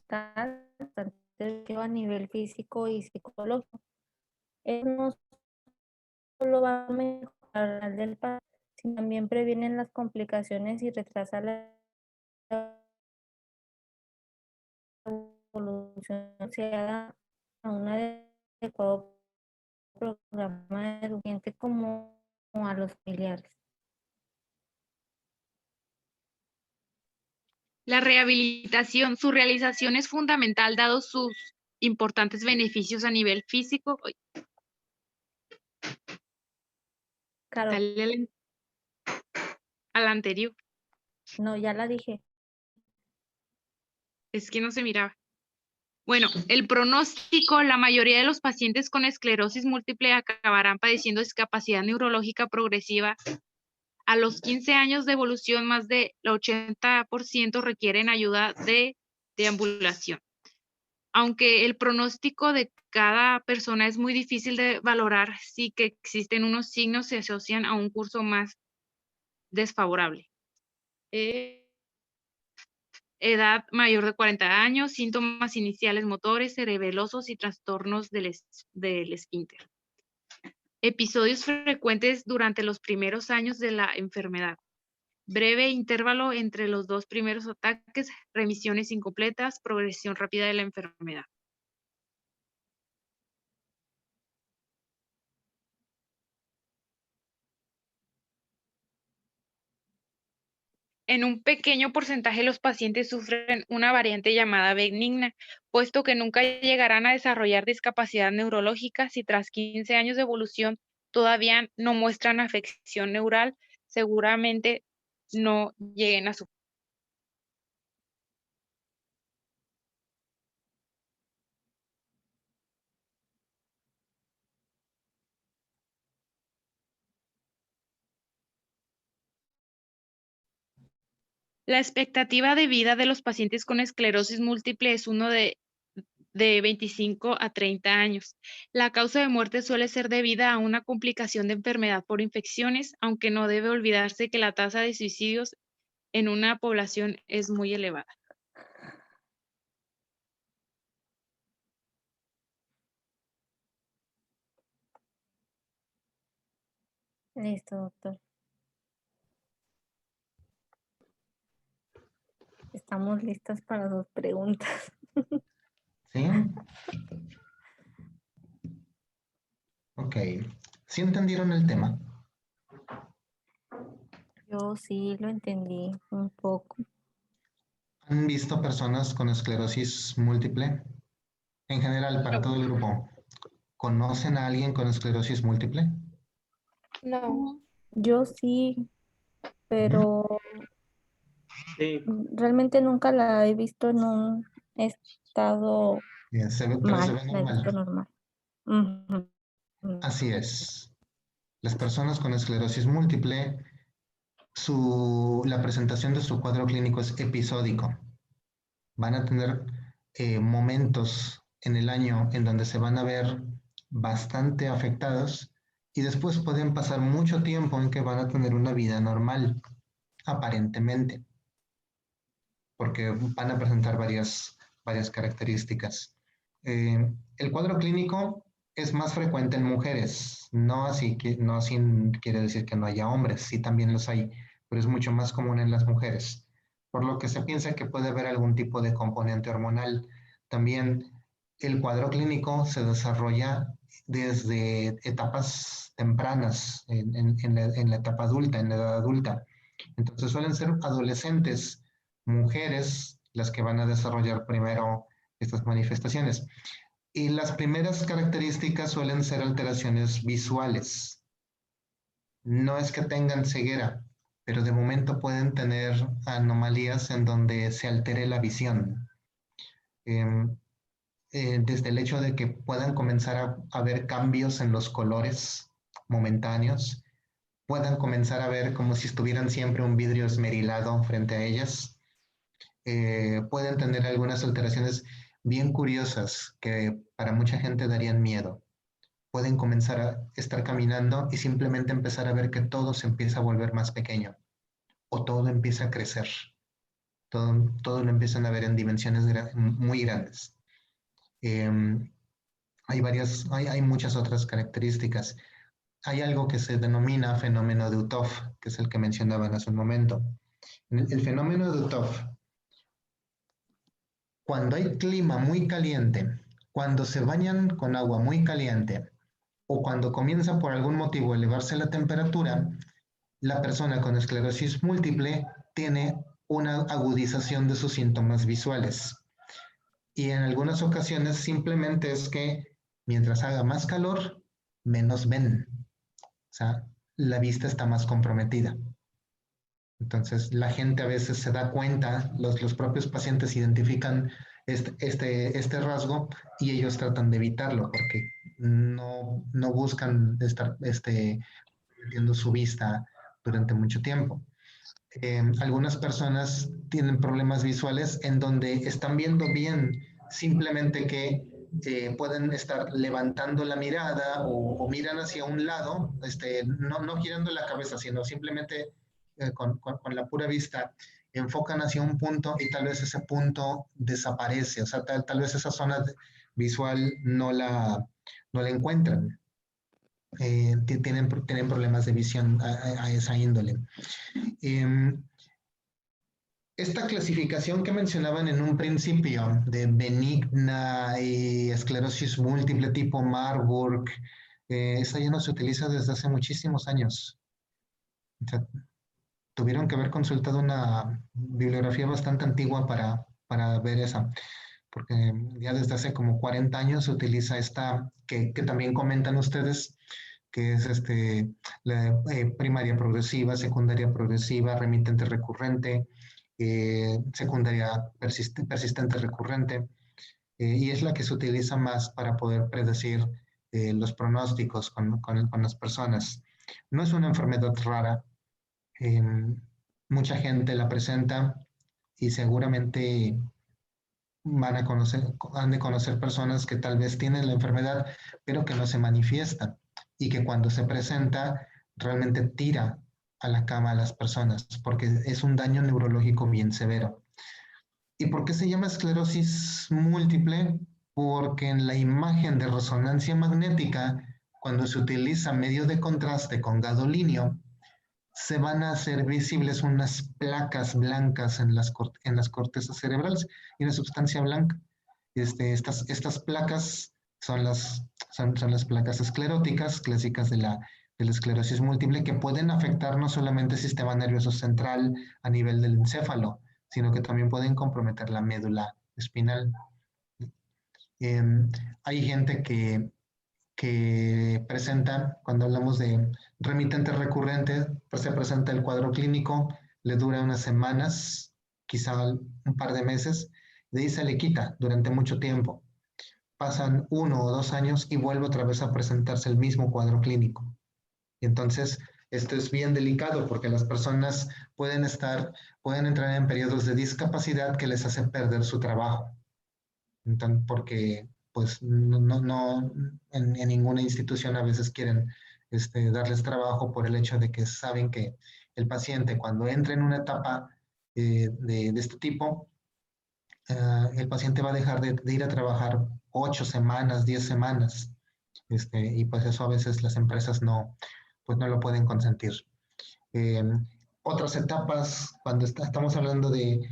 tanto a nivel físico y psicológico. No solo va a mejorar del paciente, sino también previenen las complicaciones y retrasa la evolución asociada a un adecuado programa educativo como a los familiares. La rehabilitación, su realización es fundamental dados sus importantes beneficios a nivel físico. Claro, Dale al anterior, no, ya la dije. es que no se miraba. Bueno, el pronóstico, la mayoría de los pacientes con esclerosis múltiple acabarán padeciendo discapacidad neurológica progresiva. A los 15 años de evolución, más del 80% requieren ayuda de deambulación. Aunque el pronóstico de cada persona es muy difícil de valorar, sí que existen unos signos que se asocian a un curso más desfavorable. Edad mayor de 40 años, síntomas iniciales motores, cerebelosos y trastornos del esfínter. Episodios frecuentes durante los primeros años de la enfermedad. Breve intervalo entre los 2 primeros ataques, remisiones incompletas, progresión rápida de la enfermedad. En un pequeño porcentaje los pacientes sufren una variante llamada benigna, puesto que nunca llegarán a desarrollar discapacidad neurológica si tras 15 años de evolución todavía no muestran afección neural, seguramente no lleguen a su. La expectativa de vida de los pacientes con esclerosis múltiple es uno de 25 a 30 años. La causa de muerte suele ser debida a una complicación de enfermedad por infecciones, aunque no debe olvidarse que la tasa de suicidios en una población es muy elevada. Listo, doctor. Estamos listas para sus preguntas. ¿Sí? Ok. ¿Sí entendieron el tema? Yo sí lo entendí un poco. ¿Han visto personas con esclerosis múltiple? En general, para todo el grupo. ¿Conocen a alguien con esclerosis múltiple? No. Yo sí, pero realmente nunca la he visto en un estado Bien, pero se mal, ve la he visto normal. normal. Ujú. Así es. Las personas con esclerosis múltiple, la presentación de su cuadro clínico es episódico. Van a tener momentos en el año en donde se van a ver bastante afectados y después pueden pasar mucho tiempo en que van a tener una vida normal, aparentemente, porque van a presentar varias características. El cuadro clínico es más frecuente en mujeres, no así quiere decir que no haya hombres, sí también los hay, pero es mucho más común en las mujeres, por lo que se piensa que puede haber algún tipo de componente hormonal. También el cuadro clínico se desarrolla desde etapas tempranas, en la etapa adulta, en la edad adulta. Entonces suelen ser adolescentes, mujeres, las que van a desarrollar primero estas manifestaciones. Y las primeras características suelen ser alteraciones visuales. No es que tengan ceguera, pero de momento pueden tener anomalías en donde se altere la visión. Desde el hecho de que puedan comenzar a ver cambios en los colores momentáneos, puedan comenzar a ver como si estuvieran siempre un vidrio esmerilado frente a ellas. Pueden tener algunas alteraciones bien curiosas que para mucha gente darían miedo. Pueden comenzar a estar caminando y simplemente empezar a ver que todo se empieza a volver más pequeño. o todo empieza a crecer. Todo lo empiezan a ver en dimensiones muy grandes. Hay muchas otras características. Hay algo que se denomina fenómeno de Uthoff, que es el que mencionaban hace un momento. El fenómeno de Uthoff, cuando hay clima muy caliente, cuando se bañan con agua muy caliente, o cuando comienza por algún motivo a elevarse la temperatura, la persona con esclerosis múltiple tiene una agudización de sus síntomas visuales. Y en algunas ocasiones simplemente es que mientras haga más calor, menos ven. O sea, la vista está más comprometida. Entonces, la gente a veces se da cuenta, los propios pacientes identifican este rasgo y ellos tratan de evitarlo porque no buscan estar perdiendo su vista durante mucho tiempo. Algunas personas tienen problemas visuales en donde están viendo bien, simplemente que pueden estar levantando la mirada o miran hacia un lado, no girando la cabeza, sino simplemente con la pura vista, enfocan hacia un punto y tal vez ese punto desaparece, o sea, tal vez esa zona visual no la encuentran. Tienen problemas de visión a esa índole. Esta clasificación que mencionaban en un principio de benigna y esclerosis múltiple tipo Marburg, esa ya no se utiliza desde hace muchísimos años. O sea, tuvieron que haber consultado una bibliografía bastante antigua para ver esa, porque ya desde hace como 40 años se utiliza esta que también comentan ustedes, que es la primaria progresiva, secundaria progresiva, remitente recurrente, secundaria persistente recurrente, y es la que se utiliza más para poder predecir los pronósticos con las personas. No es una enfermedad rara, mucha gente la presenta y seguramente han de conocer personas que tal vez tienen la enfermedad, pero que no se manifiestan y que cuando se presenta realmente tira a la cama a las personas porque es un daño neurológico bien severo. ¿Y por qué se llama esclerosis múltiple? Porque en la imagen de resonancia magnética, cuando se utiliza medio de contraste con gadolínio, se van a hacer visibles unas placas blancas en las cortezas cerebrales y una sustancia blanca. Estas placas son las placas escleróticas clásicas de la esclerosis múltiple, que pueden afectar no solamente el sistema nervioso central a nivel del encéfalo, sino que también pueden comprometer la médula espinal. Hay gente que presenta, cuando hablamos de remitente recurrente, pues se presenta el cuadro clínico, le dura unas semanas, quizá un par de meses, de ahí se le quita durante mucho tiempo. Pasan 1 o 2 años y vuelve otra vez a presentarse el mismo cuadro clínico. Y entonces, esto es bien delicado porque las personas pueden entrar en periodos de discapacidad que les hace perder su trabajo. Entonces, porque pues no en ninguna institución a veces quieren darles trabajo por el hecho de que saben que el paciente cuando entra en una etapa de este tipo, el paciente va a dejar de ir a trabajar 8 semanas, 10 semanas, y pues eso a veces las empresas no lo pueden consentir. Otras etapas, cuando estamos hablando de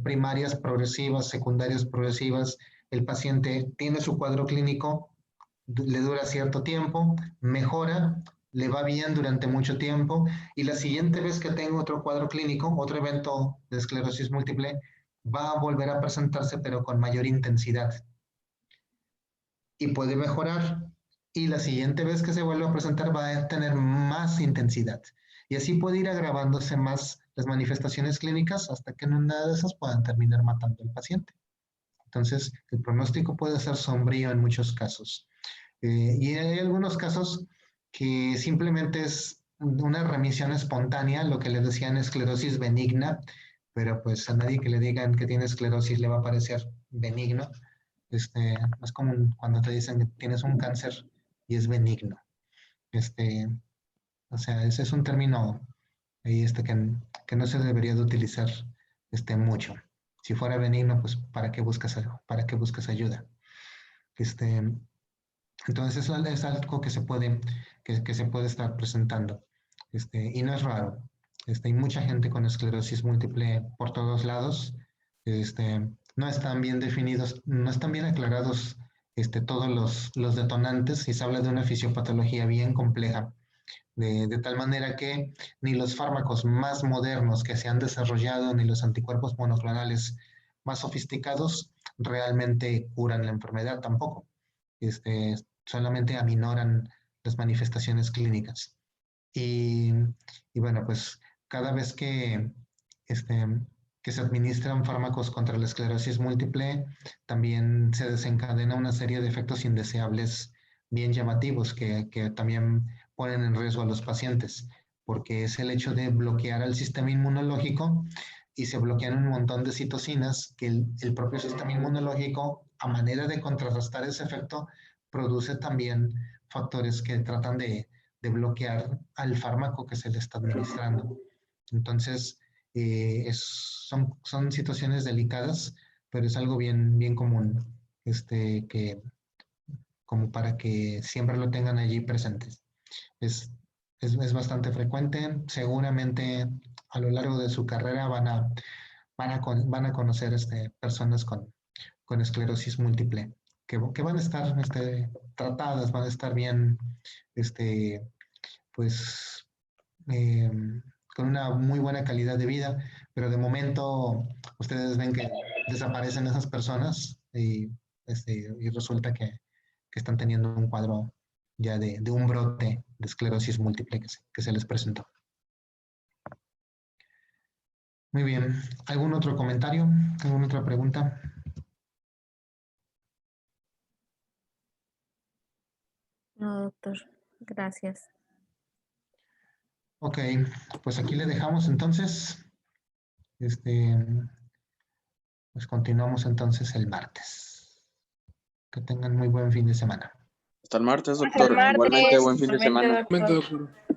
primarias progresivas, secundarias progresivas, el paciente tiene su cuadro clínico, le dura cierto tiempo, mejora, le va bien durante mucho tiempo y la siguiente vez que tenga otro cuadro clínico, otro evento de esclerosis múltiple, va a volver a presentarse pero con mayor intensidad y puede mejorar y la siguiente vez que se vuelva a presentar va a tener más intensidad y así puede ir agravándose más las manifestaciones clínicas hasta que en una de esas puedan terminar matando al paciente. Entonces, el pronóstico puede ser sombrío en muchos casos. Y hay algunos casos que simplemente es una remisión espontánea, lo que le decían esclerosis benigna, pero pues a nadie que le digan que tiene esclerosis le va a parecer benigno. Es como cuando te dicen que tienes un cáncer y es benigno. O sea, ese es un término ahí que no se debería de utilizar mucho. Si fuera benigno, pues ¿para qué buscas ayuda? Entonces es algo que se puede estar presentando. Y no es raro. Hay mucha gente con esclerosis múltiple por todos lados. No están bien definidos, no están bien aclarados todos los detonantes, y se habla de una fisiopatología bien compleja, de tal manera que ni los fármacos más modernos que se han desarrollado, ni los anticuerpos monoclonales más sofisticados realmente curan la enfermedad tampoco. Solamente aminoran las manifestaciones clínicas. Y bueno, pues cada vez que se administran fármacos contra la esclerosis múltiple, también se desencadena una serie de efectos indeseables bien llamativos que también ponen en riesgo a los pacientes, porque es el hecho de bloquear al sistema inmunológico, y se bloquean un montón de citocinas que el propio sistema inmunológico, a manera de contrarrestar ese efecto, produce también factores que tratan de bloquear al fármaco que se le está administrando. Entonces, son situaciones delicadas, pero es algo bien común, como para que siempre lo tengan allí presentes. Es bastante frecuente. Seguramente a lo largo de su carrera van a conocer personas con esclerosis múltiple que van a estar tratadas, van a estar bien, pues, con una muy buena calidad de vida, pero de momento ustedes ven que desaparecen esas personas, y resulta que están teniendo un cuadro ya de un brote de esclerosis múltiple que se les presentó. Muy bien. ¿Algún otro comentario? ¿Alguna otra pregunta? No, doctor. Gracias. Ok, pues aquí le dejamos entonces. Pues continuamos entonces el martes. Que tengan muy buen fin de semana. Hasta el martes, Hasta doctor. el martes. Igualmente, buen fin de Igualmente, semana. doctor. Doctor.